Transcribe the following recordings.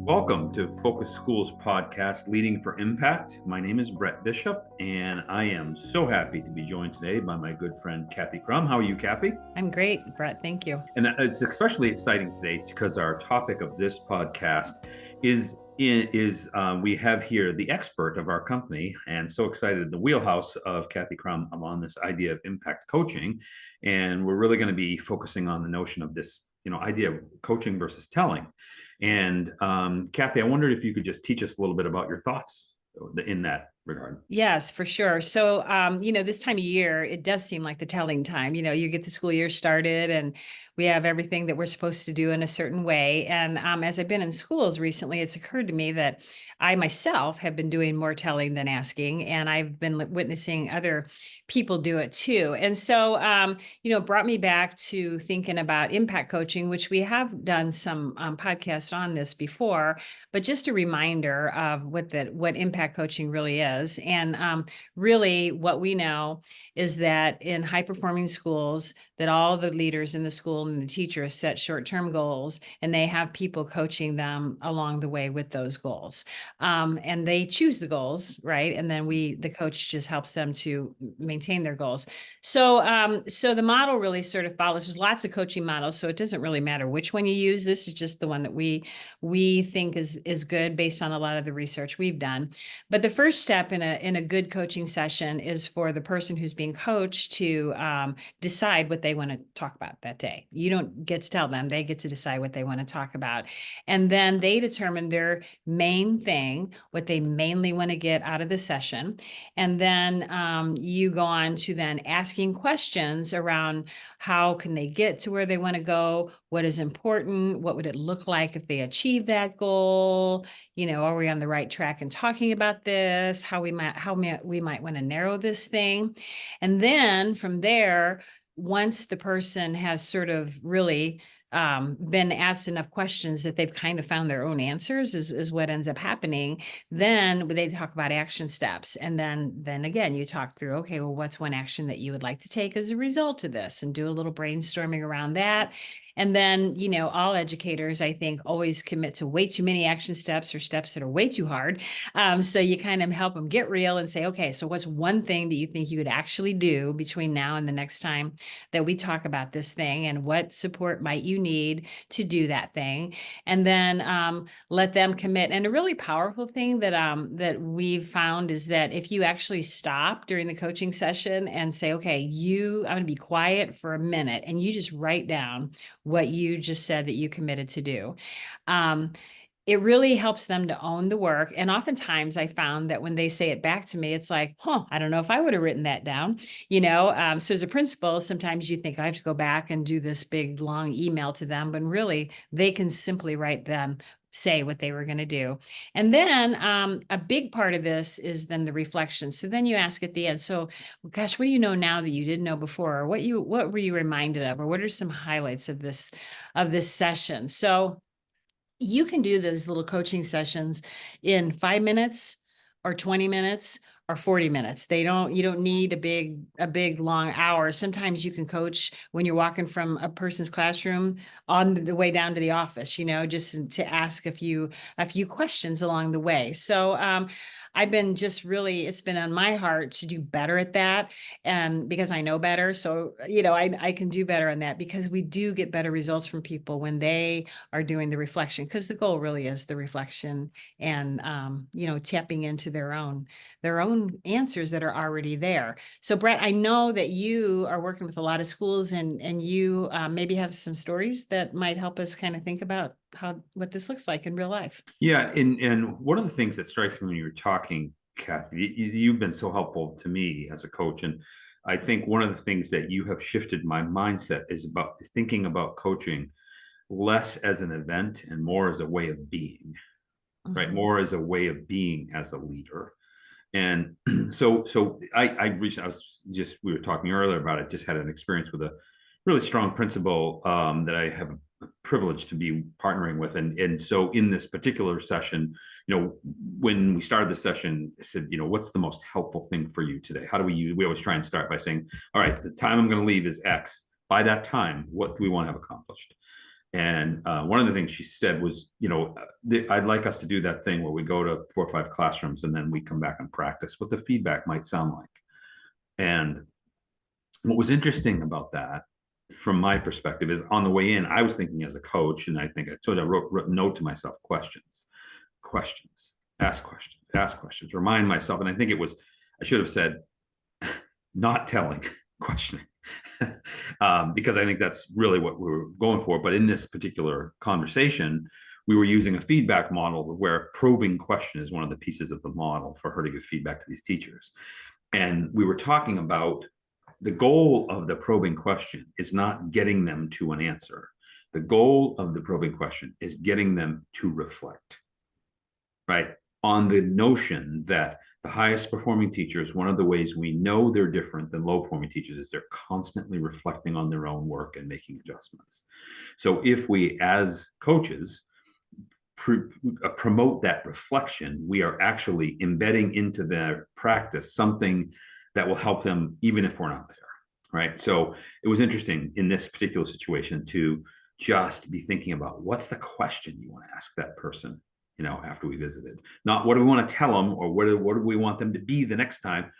Welcome to Focus Schools podcast, Leading for Impact. My name is Brett Bishop, and I am so happy to be joined today by my good friend, Kathy Crum. How are you, Kathy? I'm great, Brett. Thank you. And it's especially exciting today because our topic of this podcast is we have here the expert of our company, and so excited the wheelhouse of Kathy Crum on this idea of impact coaching, and we're really going to be focusing on the notion of this idea of coaching versus telling. And Kathy, I wondered if you could just teach us a little bit about your thoughts in that regard. Yes, for sure. So, this time of year, it does seem like the telling time. You get the school year started and we have everything that we're supposed to do in a certain way. And as I've been in schools recently, it's occurred to me that I myself have been doing more telling than asking, and I've been witnessing other people do it too. And so, it brought me back to thinking about impact coaching, which we have done some podcasts on this before, but just a reminder of what impact coaching really is. And really what we know is that in high performing schools, that all the leaders in the school and the teachers set short-term goals, and they have people coaching them along the way with those goals. And they choose the goals, right? And then the coach just helps them to maintain their goals. So the model really sort of follows. There's lots of coaching models, so it doesn't really matter which one you use. This is just the one that we think is good based on a lot of the research we've done. But the first step in a good coaching session is for the person who's being coached to decide what they want to talk about that day. You don't get to tell them; they get to decide what they want to talk about, and then they determine their main thing, what they mainly want to get out of the session, and then you go on to then asking questions around how can they get to where they want to go, what is important, what would it look like if they achieve that goal, are we on the right track in talking about this, how we might want to narrow this thing. And then from there, once the person has sort of really been asked enough questions that they've kind of found their own answers is what ends up happening. Then they talk about action steps. And then again, you talk through, okay, well, what's one action that you would like to take as a result of this, and do a little brainstorming around that. And then, all educators, I think, always commit to way too many action steps or steps that are way too hard. So you kind of help them get real and say, okay, so what's one thing that you think you could actually do between now and the next time that we talk about this thing, and what support might you need to do that thing? And then let them commit. And a really powerful thing that we've found is that if you actually stop during the coaching session and say, okay, I'm going to be quiet for a minute, and you just write down what you just said that you committed to do. It really helps them to own the work. And oftentimes I found that when they say it back to me, it's like, I don't know if I would have written that down, So as a principal, sometimes you think I have to go back and do this big, long email to them, but really they can simply write them, say what they were going to do. And then a big part of this is then the reflection. So then you ask at the end, so gosh, what do you know now that you didn't know before? Or what were you reminded of? Or what are some highlights of this session? So you can do those little coaching sessions in 5 minutes or 20 minutes or 40 minutes. You don't need a big long hour. Sometimes you can coach when you're walking from a person's classroom on the way down to the office, just to ask a few questions along the way. So I've been it's been on my heart to do better at that. And because I know better, so, I can do better on that, because we do get better results from people when they are doing the reflection, because the goal really is the reflection and, tapping into their own answers that are already there. So Brett, I know that you are working with a lot of schools, and you maybe have some stories that might help us kind of think about what this looks like in real life. Yeah, and one of the things that strikes me when you were talking, Kathy, you've been so helpful to me as a coach, and I think one of the things that you have shifted my mindset is about thinking about coaching less as an event and more as a way of being, right? Mhm. More as a way of being as a leader. And so I was just, we were talking earlier about it, just had an experience with a really strong principal that I have a privilege to be partnering with. And so in this particular session, when we started the session, I said, what's the most helpful thing for you today? How do we always try and start by saying, all right, the time I'm going to leave is X. By that time, what do we want to have accomplished? And one of the things she said was, I'd like us to do that thing where we go to 4 or 5 classrooms and then we come back and practice what the feedback might sound like. And what was interesting about that, from my perspective, is on the way in, I was thinking as a coach, and I think I wrote a note to myself: questions, ask questions, remind myself. And I think I should have said, not telling, questioning, because I think that's really what we were going for. But in this particular conversation, we were using a feedback model where probing question is one of the pieces of the model for her to give feedback to these teachers. And we were talking about the goal of the probing question is not getting them to an answer. The goal of the probing question is getting them to reflect, right? On the notion that the highest performing teachers, one of the ways we know they're different than low performing teachers is they're constantly reflecting on their own work and making adjustments. So if we, as coaches, promote that reflection, we are actually embedding into their practice something that will help them even if we're not there, right? So it was interesting in this particular situation to just be thinking about what's the question you want to ask that person, after we visited. Not what do we want to tell them or what do we want them to be the next time,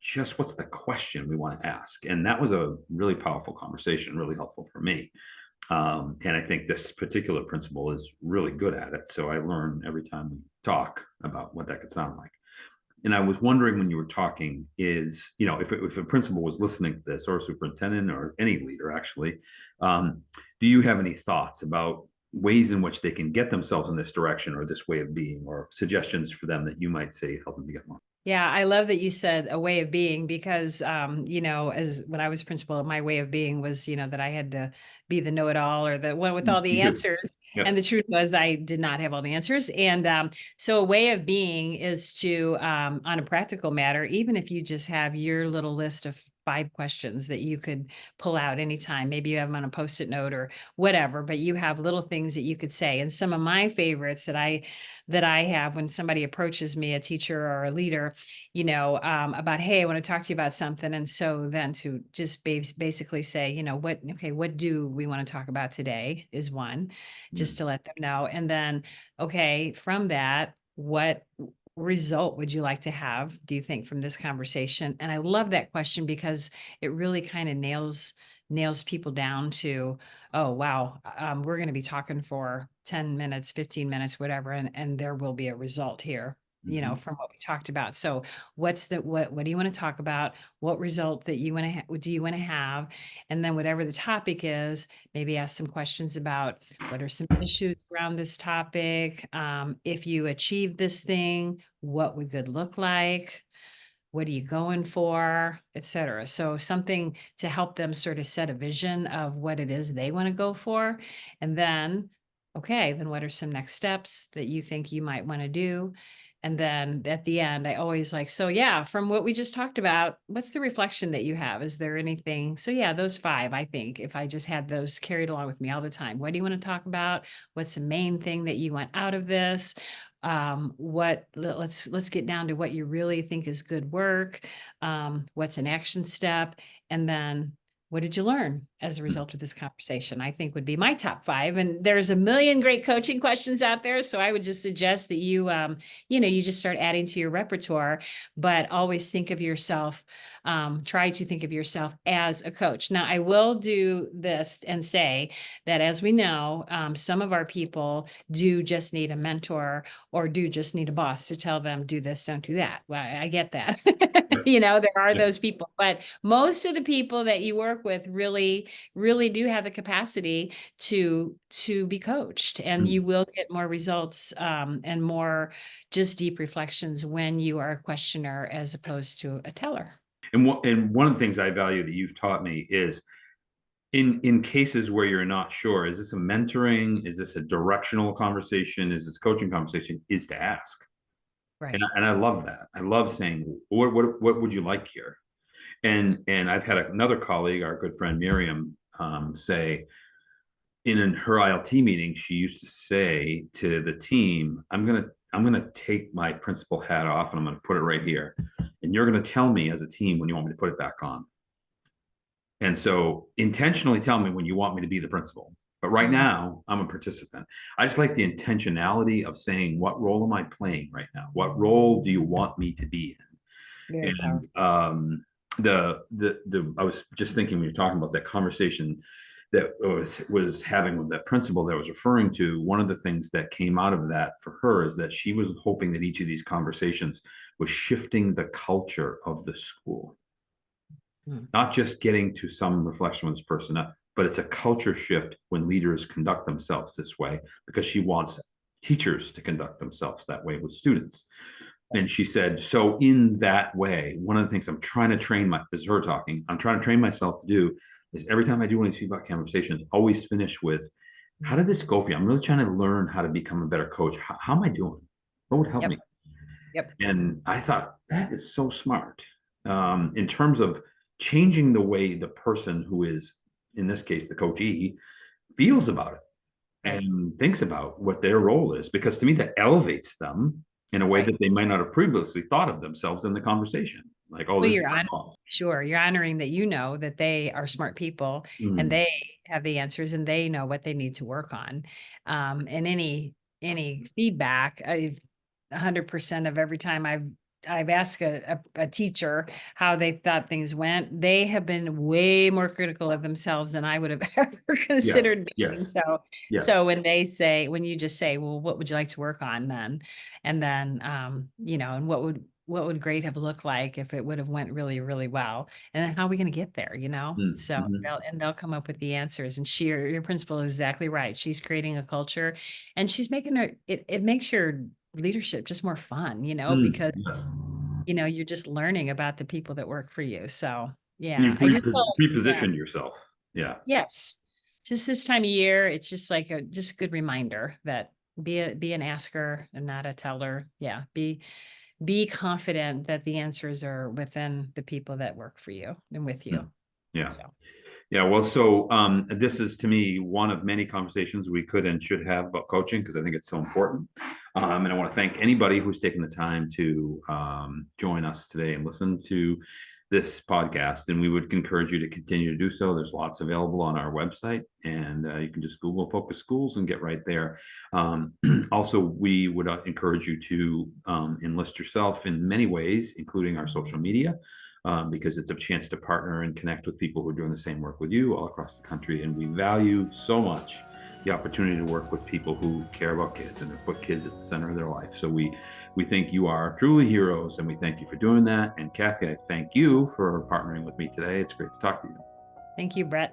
just what's the question we want to ask. And that was a really powerful conversation, really helpful for me. And I think this particular principal is really good at it. So I learn every time we talk about what that could sound like. And I was wondering, when you were talking, is, if a principal was listening to this, or a superintendent, or any leader actually, do you have any thoughts about ways in which they can get themselves in this direction or this way of being, or suggestions for them that you might say help them to get more? Yeah, I love that you said a way of being, because, as when I was principal, my way of being was, that I had to be the know-it-all, or the one with all the answers. Yeah. And the truth was I did not have all the answers. And so a way of being is to, on a practical matter, even if you just have your little list of 5 questions that you could pull out anytime, maybe you have them on a Post-it note or whatever, but you have little things that you could say. And some of my favorites that I have when somebody approaches me, a teacher or a leader, about, hey, I want to talk to you about something. And so then to just basically say, what do we want to talk about today, is one, just to let them know. And then, okay, from that, what result would you like to have, do you think, from this conversation? And I love that question, because it really kind of nails people down to, oh, wow, we're going to be talking for 10 minutes, 15 minutes, whatever, and there will be a result here, from what we talked about. So what do you want to talk about? What result that you want to do you want to have? And then whatever the topic is, maybe ask some questions about what are some issues around this topic. If you achieve this thing, what would good look like? What are you going for, et cetera. So something to help them sort of set a vision of what it is they want to go for. And then, okay, then what are some next steps that you think you might want to do? And then at the end, I always like, so yeah, from what we just talked about, what's the reflection that you have? Is there anything? So yeah, those 5, I think, if I just had those carried along with me all the time, what do you want to talk about? What's the main thing that you want out of this? Let's get down to what you really think is good work. What's an action step? And then what did you learn as a result of this conversation? I think would be my top 5. And there's a million great coaching questions out there. So I would just suggest that you just start adding to your repertoire, but always think of yourself, try to think of yourself as a coach. Now, I will do this and say that, as we know, some of our people do just need a mentor, or do just need a boss to tell them, do this, don't do that. Well, I get that. There are those people, but most of the people that you work with really do have the capacity to be coached, and you will get more results, and more just deep reflections when you are a questioner as opposed to a teller. And one of the things I value that you've taught me is, in cases where you're not sure, is this a mentoring? Is this a directional conversation? Is this a coaching conversation? Is to ask. Right. And I love that. I love saying, what would you like here? And I've had another colleague, our good friend Miriam, say in her ILT meeting, she used to say to the team, I'm gonna take my principal hat off and I'm gonna put it right here. And you're gonna tell me as a team when you want me to put it back on. And so intentionally tell me when you want me to be the principal. But right Mhm. now, I'm a participant. I just like the intentionality of saying, what role am I playing right now? What role do you want me to be in? Very powerful. And I was just thinking when you're talking about that conversation that was having with that principal that I was referring to. One of the things that came out of that for her is that she was hoping that each of these conversations was shifting the culture of the school, Mm. not just getting to some reflection on this person, but it's a culture shift when leaders conduct themselves this way, because she wants teachers to conduct themselves that way with students. And she said, so in that way, one of the things I'm trying to train this is her talking, I'm trying to train myself to do is every time I do one of these feedback conversations, always finish with, how did this go for you? I'm really trying to learn how to become a better coach. How am I doing? What would help Yep. me? Yep. And I thought that is so smart, in terms of changing the way the person who is, in this case, the coachee, feels about it Right. and thinks about what their role is. Because to me, that elevates them in a way Right. that they might not have previously thought of themselves in the conversation. Like, oh, Well, this is you're my on fault. sure, you're honoring that you know that they are smart people and Mm, they have the answers and they know what they need to work on. And any feedback, I've 100% of every time I've asked a teacher how they thought things went, they have been way more critical of themselves than I would have ever yes, considered being. yes, yes. So when you just say, well, what would you like to work on then? And then, and what would great have looked like if it would have went really, really well? And then how are we going to get there, Mm, So mhm, they'll come up with the answers. And your principal is exactly right. She's creating a culture and she's making it makes your leadership just more fun, mm, because yes. you're just learning about the people that work for you. So yeah, You I just feel yeah. pre-positioned yourself. Yeah. Yes. Just this time of year, it's just like a just good reminder that be an asker and not a teller. Yeah. Be confident that the answers are within the people that work for you and with you. Mm, yeah. So Yeah, well, so this is to me one of many conversations we could and should have about coaching, because I think it's so important. And I want to thank anybody who's taken the time to join us today and listen to this podcast. And we would encourage you to continue to do so. There's lots available on our website, and you can just Google Focus Schools and get right there. Also, we would encourage you to enlist yourself in many ways, including our social media, because it's a chance to partner and connect with people who are doing the same work with you all across the country. And we value so much the opportunity to work with people who care about kids and to put kids at the center of their life. So we think you are truly heroes, and we thank you for doing that. And Kathy, I thank you for partnering with me today. It's great to talk to you. thank you, Brett.